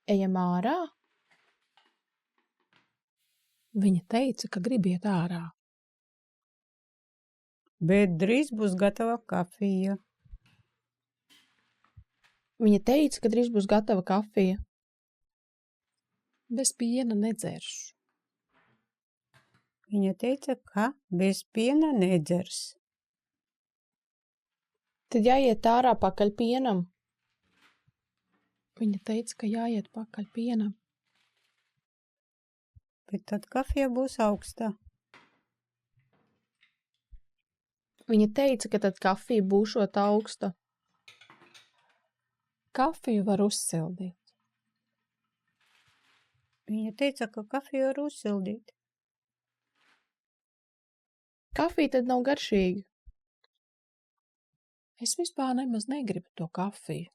Ejam ārā? Viņa teica, ka grib iet ārā. Bet drīz būs gatava kafija. Viņa teica, ka drīz būs gatava kafija. Bez piena nedzeršu. Viņa teica, ka bez piena nedzers. Tad jāiet ārā pakaļ pienam. Viņa teica, ka jāiet pakaļ pienam. Bet tad kafija būs augsta. Viņa teica, ka tad kafija būšot augsta. Kafiju var uzsildīt. Viņa teica, ka kafiju var uzsildīt. Kafija tad nav garšīga. Es vispār nemaz negribu to kafiju.